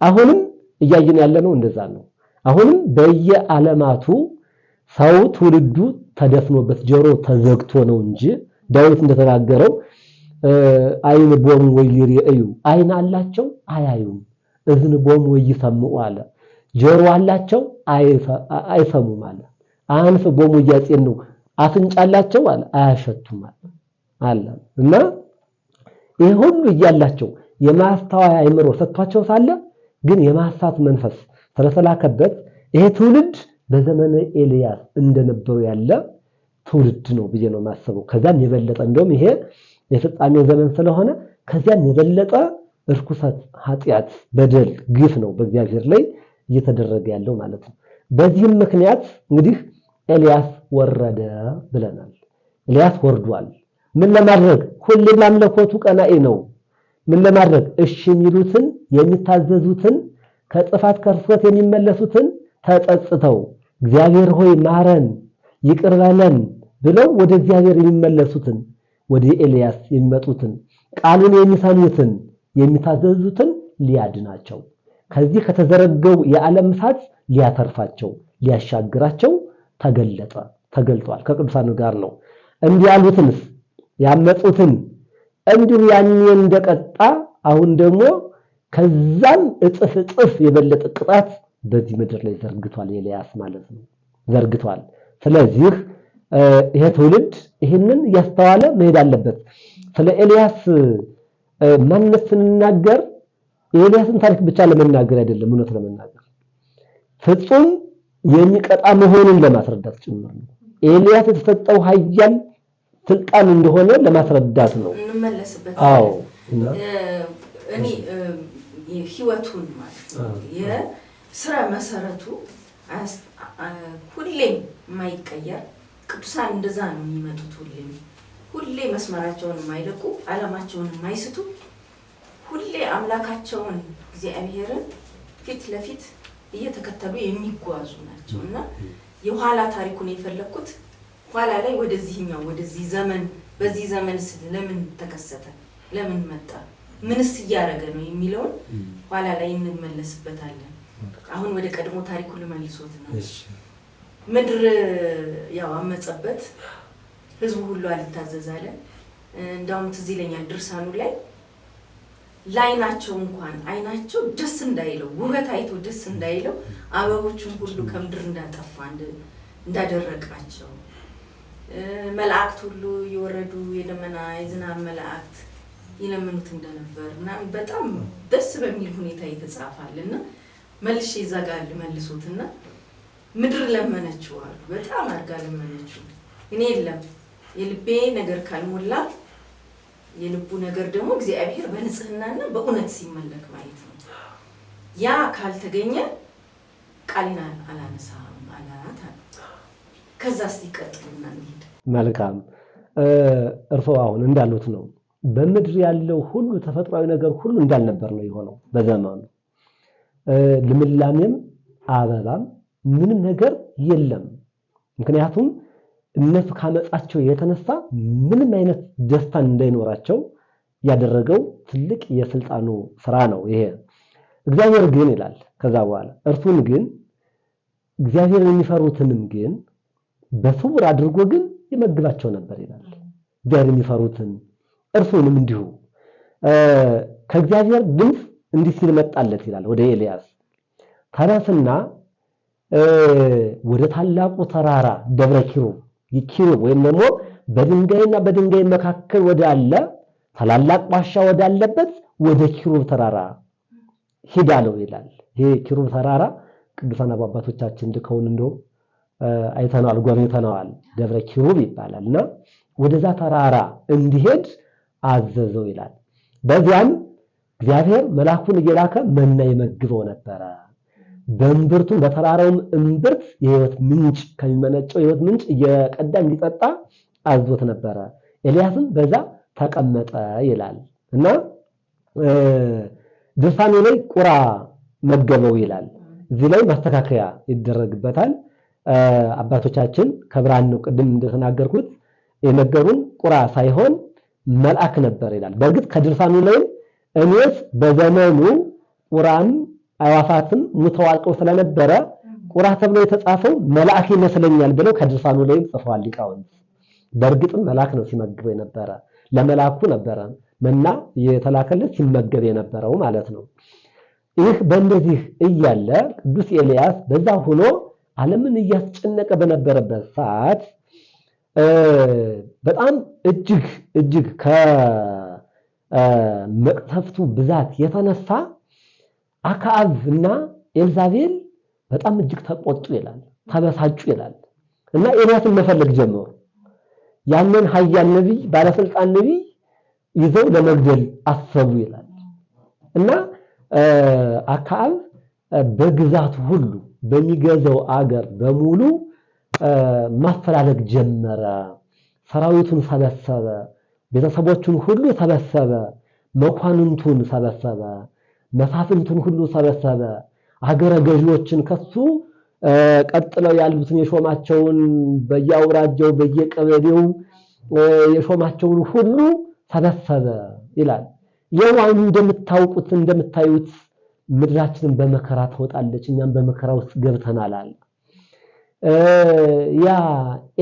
አሁንም እያየን ያለነው እንደዛ ነው። አሁንም በየዓለማቱ ሰው ትውልዱ ተደፍኖበት ጆሮ ተዘግቶ ነው እንጂ ዳዊት እንደተናገረው አይን ቦሙ ወይሪዩ አይን አላቸው አያዩም፣ እዝን ቦሙ ወይሰምዑ አለ። ጆሮ አላቸው አይሰሙም አለ። አንፍ ቦሙ ያጼኑ አፍንጫ አላቸው አለ አያሸቱም አለ። እና ይሄ ሁሉ እያላቸው የማስተዋያ አይምሮ ሰጥቷቸው ሳለ ግን የማሳት መንፈስ ስለተላከበት ይሄ ትውልድ በዘመነ ኤልያስ እንደነበሩ ያለ ትውልድ ነው ብዬ ነው ማስበው። ከዛም የበለጠ እንደውም ይሄ የፍጻሜ ዘመን ስለሆነ ከዛም የበለጠ እርኩሰት፣ ኃጢአት፣ በደል፣ ግፍ ነው በእግዚአብሔር ላይ እየተደረገ ያለው ማለት ነው። በዚህም ምክንያት እንግዲህ ኤልያስ ወረደ ብለናል። ኤልያስ ወርዷል። ምን ለማድረግ? ሁሉም ማምለኮቱ ቀናኢ ነው። ምን ለማድረግ? እሺ የሚሉትን የሚታዘዙትን ከጥፋት ከርሶት የሚመለሱትን ተጸጽተው እግዚአብሔር ሆይ ማረን ይቅር በለን ብለው ወደ እግዚአብሔር የሚመለሱትን ወደ ኤልያስ የሚመጡትን ቃሉን የሚሰሙትን የሚታዘዙትን ሊያድናቸው ከዚህ ከተዘረገው የዓለም እሳት ሊያተርፋቸው ሊያሻግራቸው ተገልጧል። ከቅዱሳን ጋር ነው። እንዲህ ያሉትንስ ያመጹትን እንዲሁ ያኔ እንደቀጣ አሁን ደግሞ ከዛም እጥፍ የበለጠ ቅጣት በዚህ ምድር ላይ ዘርግቷል። ኤልያስ ማለት ነው ዘርግቷል። ስለዚህ ይሄ ትውልድ ይህንን እያስተዋለ መሄድ አለበት። ስለ ኤልያስ ማንነት ስንናገር የኤልያስን ታሪክ ብቻ ለመናገር አይደለም፣ እውነት ለመናገር ፍጹም የሚቀጣ መሆኑን ለማስረዳት ጭምር ነው። ኤልያስ የተሰጠው ኃያል ስልጣን እንደሆነ ለማስረዳት ነው። እንመለስበት። አዎ እኔ ህይወቱን ማለት ነው የሥራ መሰረቱ ሁሌም የማይቀየር ቅዱሳን እንደዛ ነው የሚመጡት። ሁሌ መስመራቸውን የማይለቁ ዓላማቸውን የማይስቱ ሁሌ አምላካቸውን እግዚአብሔርን ፊት ለፊት እየተከተሉ የሚጓዙ ናቸው። እና የኋላ ታሪኩን የፈለኩት ኋላ ላይ ወደዚህ ዘመን በዚህ ዘመንስ ለምን ተከሰተ፣ ለምን መጣ፣ ምንስ እያደረገ ነው የሚለውን ኋላ ላይ እንመለስበታለን። አሁን ወደ ቀድሞ ታሪኩ ልመልሶት ነው። ምድር ያው አመጸበት፣ ህዝቡ ሁሉ አልታዘዛለ። እንዳውም ትዝ ይለኛል ድርሳኑ ላይ ላይናቸው እንኳን አይናቸው ደስ እንዳይለው ውበት አይቶ ደስ እንዳይለው አበቦቹን ሁሉ ከምድር እንዳጠፋ እንዳደረቃቸው መላእክት ሁሉ የወረዱ የደመና የዝናብ መላእክት ይለምኑት እንደነበርና በጣም ደስ በሚል ሁኔታ የተጻፈልና መልሼ ይዛጋል መልሶትና ምድር ለመነችው አሉ። በጣም አድርጋ ለመነችው። እኔ የለም የልቤ ነገር ካልሞላ የልቡ ነገር ደግሞ እግዚአብሔር በንጽህናና በእውነት ሲመለክ ማየት ነው። ያ ካልተገኘ ቃሌን አላነሳም አላት። ከዛስ ይቀጥልና እንሂድ። መልካም እርሶ አሁን እንዳሉት ነው። በምድር ያለው ሁሉ ተፈጥሯዊ ነገር ሁሉ እንዳልነበር ነው የሆነው በዘመኑ። ልምላሜም አበባም ምንም ነገር የለም። ምክንያቱም እነሱ ካመጻቸው የተነሳ ምንም አይነት ደስታ እንዳይኖራቸው ያደረገው ትልቅ የስልጣኑ ስራ ነው ይሄ። እግዚአብሔር ግን ይላል ከዛ በኋላ እርሱን ግን እግዚአብሔርን የሚፈሩትንም ግን በስውር አድርጎ ግን ይመግባቸው ነበር ይላል። እግዚአብሔርን የሚፈሩትን እርሱንም እንዲሁ ከእግዚአብሔር ድምፅ እንዲህ ሲል መጣለት ይላል ወደ ኤልያስ ተነስና ወደ ታላቁ ተራራ ደብረ ኪሩብ ወይም ደግሞ በድንጋይና በድንጋይ መካከል ወዳለ ታላላቅ ዋሻ ወዳለበት ወደ ኪሩብ ተራራ ሂዳለው ይላል። ይሄ ኪሩብ ተራራ ቅዱሳን አባቶቻችን ልከውን እንደው አይተናል፣ ጎብኝተናል። ደብረ ኪሩብ ይባላልና ወደዛ ተራራ እንዲሄድ አዘዘው ይላል። በዚያም እግዚአብሔር መልአኩን እየላከ መና ይመግበው ነበረ። በእምብርቱ በተራራውም እምብርት የህይወት ምንጭ ከሚመነጨው የህይወት ምንጭ እየቀዳ እንዲጠጣ አዝዞት ነበረ። ኤልያስም በዛ ተቀመጠ ይላል እና ድርሳኑ ላይ ቁራ መገበው ይላል። እዚህ ላይ ማስተካከያ ይደረግበታል። አባቶቻችን ከብርሃን ነው ቅድም እንደተናገርኩት የነገሩን ቁራ ሳይሆን መልአክ ነበር ይላል። በእርግጥ ከድርሳኑ ላይ እኔስ በዘመኑ ቁራም አዕዋፋትም ሙተው አልቀው ስለነበረ ቁራ ተብሎ የተጻፈው መልአክ ይመስለኛል ብለው ከድርሳኑ ላይም ጽፈዋል ሊቃውንት። በእርግጥም መልአክ ነው ሲመግበው የነበረ፣ ለመልአኩ ነበረ መና የተላከለት ሲመገብ የነበረው ማለት ነው። ይህ በእንደዚህ እያለ ቅዱስ ኤልያስ በዛ ሆኖ ዓለምን እያስጨነቀ በነበረበት ሰዓት በጣም እጅግ ከመቅሰፍቱ ብዛት የተነሳ አክዓብ እና ኤልዛቤል በጣም እጅግ ተቆጡ ይላል፣ ተበሳጩ ይላል። እና ኤልያስን መፈለግ ጀመሩ። ያንን ኃያል ነቢይ ባለስልጣን ነቢይ ይዘው ለመግደል አሰቡ ይላል። እና አክዓብ በግዛቱ ሁሉ በሚገዛው አገር በሙሉ ማፈላለግ ጀመረ። ሰራዊቱን ሰበሰበ፣ ቤተሰቦቹን ሁሉ ሰበሰበ፣ መኳንንቱን ሰበሰበ፣ መሳፍንቱን ሁሉ ሰበሰበ። አገረ ገዢዎችን ከሱ ቀጥለው ያሉትን የሾማቸውን በየአውራጃው በየቀበሌው የሾማቸውን ሁሉ ሰበሰበ ይላል። የዋን እንደምታዩት ምድራችንን በመከራ ተወጣለች፣ እኛም በመከራ ውስጥ ገብተናል አለ። ያ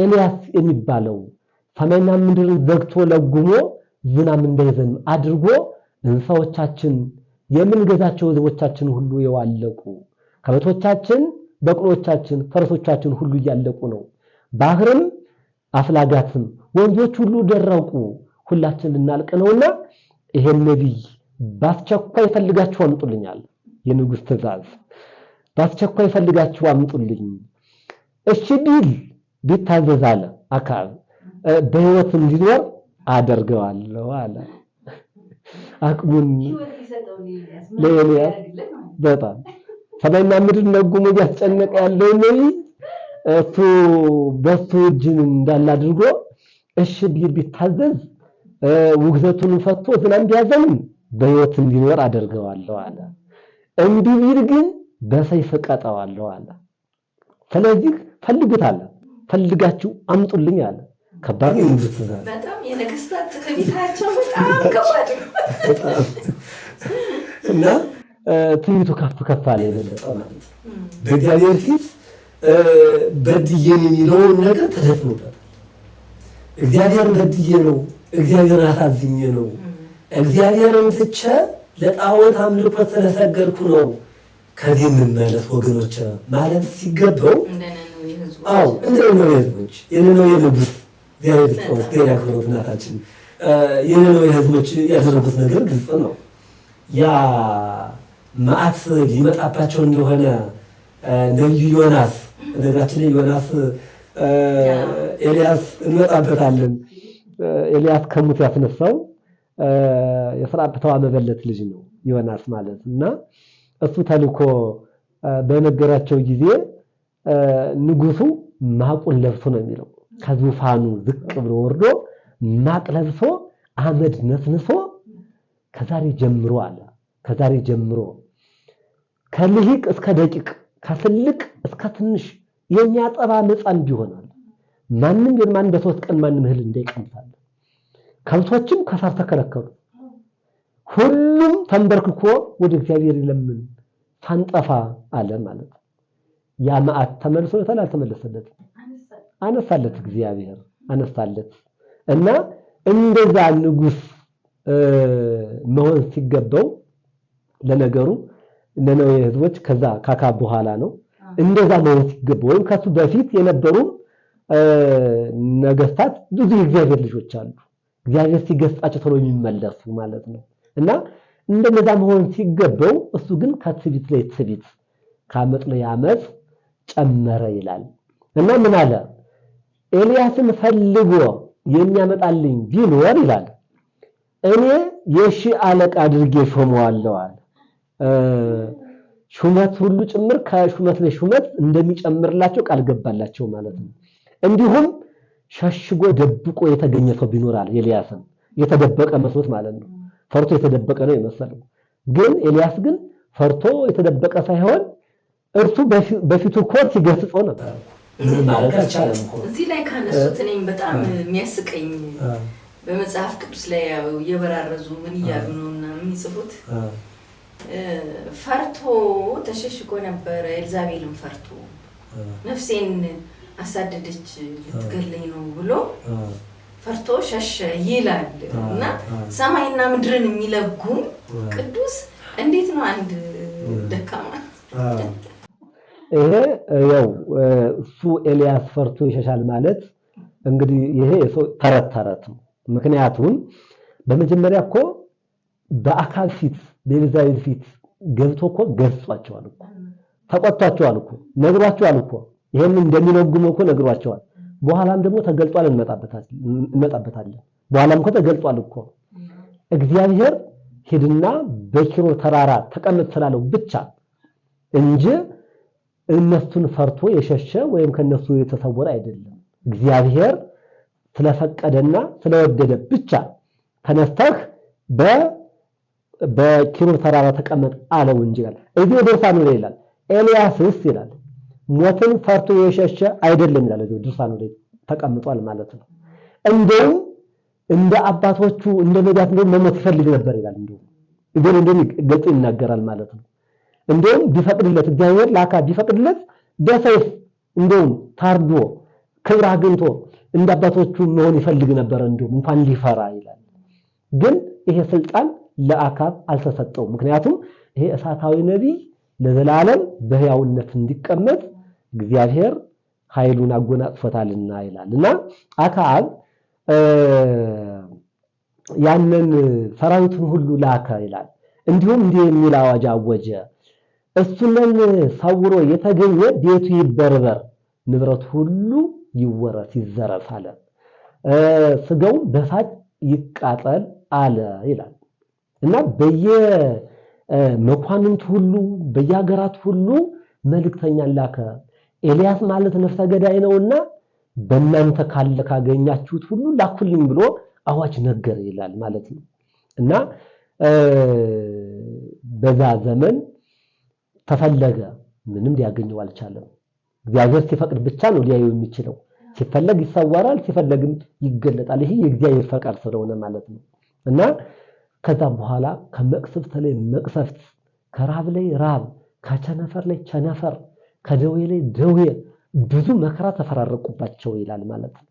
ኤልያስ የሚባለው ሰማይና ምድርን ዘግቶ ለጉሞ ዝናብ እንዳይዘንብ አድርጎ እንስሳዎቻችን የምንገዛቸው ሕዝቦቻችን ሁሉ የዋለቁ፣ ከብቶቻችን፣ በቅሎቻችን፣ ፈረሶቻችን ሁሉ እያለቁ ነው። ባህርም አፍላጋትም ወንዞች ሁሉ ደረቁ፣ ሁላችን ልናልቅ ነውና ይሄን ነቢይ ባስቸኳይ ፈልጋችሁ አምጡልኛል። የንጉሥ ትእዛዝ ባስቸኳይ ፈልጋችሁ አምጡልኝ። እሺ ቢታዘዝ አለ አክዓብ በሕይወት እንዲኖር አደርገዋለሁ አለ። አቅሙን ለኤልያስ በጣም ሰማይና ምድር ነጉሞ እያስጨነቀ ያለው ነቢይ እሱ በሱ እጅ እንዳለ አድርጎ እሺ ቢታዘዝ ውግዘቱን ፈቶ ዝናብ ቢያዘንም በሕይወት እንዲኖር አደርገዋለሁ አለ። እምቢ ቢል ግን በሰይፍ ቀጠዋለሁ አለ። ስለዚህ ፈልጉት አለ፣ ፈልጋችሁ አምጡልኝ አለ። ከባድ ነው። በጣም የነገስታት ትዕቢታቸው በጣም ከባድ ነው። እና ትዕቢቱ ከፍ አለ የበለጠ ማለት በእግዚአብሔር ፊት በድዬን የሚለውን ነገር ተደፍኖበታል። እግዚአብሔርን በድዬ ነው፣ እግዚአብሔርን አሳዝኜ ነው፣ እግዚአብሔርን ትቼ ለጣዖት አምልኮ ስለሰገድኩ ነው ከዚህ የምመለስ ወገኖች ማለት ሲገባው እንደነው የህዝቦች የነነዌ ንጉሥ እግዚአብሔር ጾም ያከብሩት እናታችን የነነዌ ህዝቦች ያደረጉት ነገር ግልጽ ነው። ያ መዓት ሊመጣባቸው እንደሆነ ነብዩ ዮናስ ነገራችን ዮናስ ኤልያስ እንመጣበታለን። ኤልያስ ከሙት ያስነሳው የሰራጵታዋ መበለት ልጅ ነው ዮናስ ማለት እና እሱ ተልኮ በነገራቸው ጊዜ ንጉሱ ማቁን ለብሶ ነው የሚለው ከዙፋኑ ዝቅ ብሎ ወርዶ ማቅ ለብሶ አመድ ነስንሶ ከዛሬ ጀምሮ አለ ከዛሬ ጀምሮ ከልሂቅ እስከ ደቂቅ ከትልቅ እስከ ትንሽ የሚያጠባ ሕፃን ቢሆናል ማንም የማን በሶስት ቀን ማንም እህል እንዳይቀምሳል። ከብቶችም ከሳር ተከለከሉ። ሁሉም ተንበርክኮ ወደ እግዚአብሔር ይለምን ሳንጠፋ አለ ማለት ያ መዓት ተመልሶለታል አልተመለሰለትም? አነሳለት፣ እግዚአብሔር አነሳለት። እና እንደዛ ንጉስ መሆን ሲገባው ለነገሩ ነነዌ ህዝቦች ከዛ ካካብ በኋላ ነው እንደዛ መሆን ሲገባው ወይም ከሱ በፊት የነበሩ ነገስታት ብዙ የእግዚአብሔር ልጆች አሉ እግዚአብሔር ሲገስጻቸው ተሎ የሚመለሱ ማለት ነው። እና እንደዛ መሆን ሲገባው እሱ ግን ከትዕቢት ላይ ትዕቢት ከአመፅ ላይ አመፅ ጨመረ ይላል። እና ምን አለ ኤልያስን ፈልጎ የሚያመጣልኝ ቢኖር ይላል እኔ የሺህ አለቃ አድርጌ ሾመዋለሁ አለ። ሹመት ሁሉ ጭምር ከሹመት ላይ ሹመት እንደሚጨምርላቸው ቃል ገባላቸው ማለት ነው። እንዲሁም ሸሽጎ ደብቆ የተገኘ ሰው ቢኖር አለ ኤልያስን የተደበቀ መስሎት ማለት ነው። ፈርቶ የተደበቀ ነው የመሰለው። ግን ኤልያስ ግን ፈርቶ የተደበቀ ሳይሆን እርሱ በፊቱ ኮት ሲገስጸው ነበር። ምን ማለት አልቻለም እኮ እዚህ ላይ ካነሱት እኔም በጣም የሚያስቀኝ በመጽሐፍ ቅዱስ ላይ ያው የበራረዙ ምን እያሉ ነውና የሚጽፉት ፈርቶ ተሸሽጎ ነበር ኤልዛቤልን ፈርቶ ነፍሴን አሳደደች ልትገለኝ ነው ብሎ ፈርቶ ሸሸ ይላል እና ሰማይና ምድርን የሚለጉም ቅዱስ እንዴት ነው አንድ ደካማ ይሄ ያው እሱ ኤልያስ ፈርቶ ይሸሻል ማለት እንግዲህ ይሄ ተረት ነው ምክንያቱም በመጀመሪያ እኮ በአካል ፊት በኤልዛቤል ፊት ገብቶ እኮ ገጽጿቸዋል እኮ ተቆጥቷቸዋል እኮ ነግሯቸዋል እኮ ይሄን እንደሚነግሙ እኮ ነግሯቸዋል በኋላም ደግሞ ተገልጧል እንመጣበታለን በኋላም እኮ ተገልጧል እኮ እግዚአብሔር ሄድና በኪሮ ተራራ ተቀመጥ ስላለው ብቻ እንጂ እነሱን ፈርቶ የሸሸ ወይም ከነሱ የተሰወረ አይደለም እግዚአብሔር ስለፈቀደና ስለወደደ ብቻ ተነስተህ በኪሩብ ተራራ ተቀመጥ አለው እንጂ ይላል እዚህ ድርሳኑ ላይ ይላል ኤልያስስ ይላል ሞትን ፈርቶ የሸሸ አይደለም ይላል እዚህ ድርሳኑ ላይ ተቀምጧል ማለት ነው እንደውም እንደ አባቶቹ እንደ ነቢያት እንደውም መሞት ይፈልግ ነበር ይላል እንደውም ግልጽ ይናገራል ማለት ነው እንደውም ቢፈቅድለት እግዚአብሔር ላካ ቢፈቅድለት በሰይፍ እንደውም ታርዶ ክብር አግኝቶ እንደ አባቶቹ መሆን ይፈልግ ነበር እንደውም እንኳን ሊፈራ ይላል ግን ይሄ ስልጣን ለአካብ አልተሰጠው ምክንያቱም ይሄ እሳታዊ ነብይ ለዘላለም በህያውነት እንዲቀመጥ እግዚአብሔር ኃይሉን አጎናጽፎታልና ይላልና አካብ ያንን ሰራዊቱን ሁሉ ላከ ይላል እንዲሁም እንዲህ የሚል አዋጅ አወጀ እሱንን ሰውሮ የተገኘ ቤቱ ይበርበር ንብረት ሁሉ ይወረስ ይዘረፍ አለ ስጋው በሳት ይቃጠል አለ ይላል እና በየመኳንንት ሁሉ በየሀገራት ሁሉ መልእክተኛ ላከ ኤልያስ ማለት ነፍሰ ገዳይ ነውና በእናንተ ካገኛችሁት ሁሉ ላኩልኝ ብሎ አዋጅ ነገር ይላል ማለት ነው እና በዛ ዘመን ተፈለገ ምንም ሊያገኘው አልቻለም እግዚአብሔር ሲፈቅድ ብቻ ነው ሊያዩ የሚችለው ሲፈለግ ይሰወራል ሲፈለግም ይገለጣል ይሄ የእግዚአብሔር ፈቃድ ስለሆነ ማለት ነው እና ከዛ በኋላ ከመቅሰፍት ላይ መቅሰፍት ከራብ ላይ ራብ ከቸነፈር ላይ ቸነፈር ከደዌ ላይ ደዌ ብዙ መከራ ተፈራረቁባቸው ይላል ማለት ነው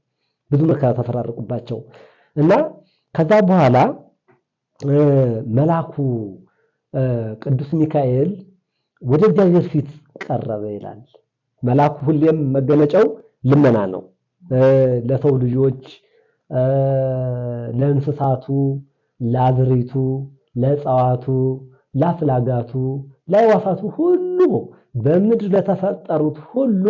ብዙ መከራ ተፈራረቁባቸው እና ከዛ በኋላ መልአኩ ቅዱስ ሚካኤል ወደ እግዚአብሔር ፊት ቀረበ ይላል መልአኩ ሁሌም መገለጫው ልመና ነው ለሰው ልጆች ለእንስሳቱ ለአዝሪቱ ለዕፅዋቱ ለአፍላጋቱ ለአዕዋፋቱ ሁሉ በምድር ለተፈጠሩት ሁሉ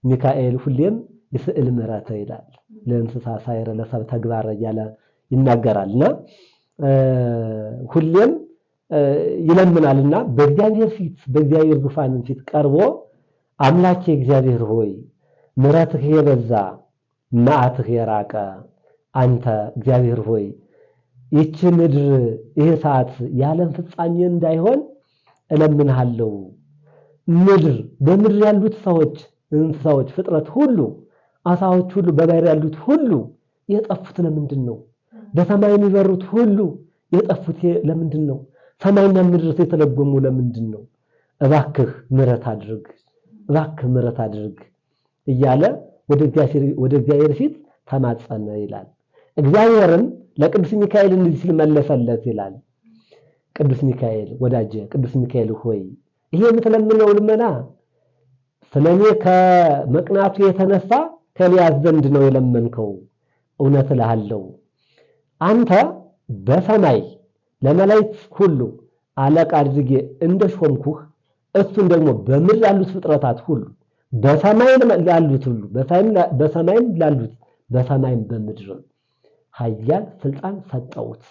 ሚካኤል ሁሌም ይስዕል ምሕረተ ይላል ለእንስሳ ሳይረ ለሰብ ተግባር ያለ ይናገራልና ሁሌም ይለምናልና በእግዚአብሔር ፊት በእግዚአብሔር ዙፋን ፊት ቀርቦ አምላኬ እግዚአብሔር ሆይ ምሕረትህ የበዛ መዓትህ የራቀ አንተ እግዚአብሔር ሆይ ይህች ምድር ይህ ሰዓት ያለም ፍጻሜ እንዳይሆን እለምንሃለሁ ምድር በምድር ያሉት ሰዎች እንስሳዎች ፍጥረት ሁሉ አሳዎች ሁሉ በባህር ያሉት ሁሉ የጠፉት ለምንድን ነው በሰማይ የሚበሩት ሁሉ የጠፉት ለምንድን ነው ሰማይና ምድር የተለጎሙ ለምንድን ነው እባክህ ምሕረት አድርግ እያለ ወደ እግዚአብሔር ፊት ተማጸነ ይላል እግዚአብሔርም ለቅዱስ ሚካኤል እንዲህ ሲል መለሰለት ይላል ቅዱስ ሚካኤል ወዳጄ ቅዱስ ሚካኤል ሆይ ይሄ የምትለምነው ልመና ስለኔ ከመቅናቱ የተነሳ ከኤልያስ ዘንድ ነው የለመንከው እውነት እልሃለሁ አንተ በሰማይ ለመላእክት ሁሉ አለቃ አድርጌ እንደሾምኩህ እሱን ደግሞ በምድር ያሉት ፍጥረታት ሁሉ በሰማይ ያሉት ሁሉ በሰማይም ላሉት በሰማይም በምድርም ኃያል ስልጣን ሰጠውት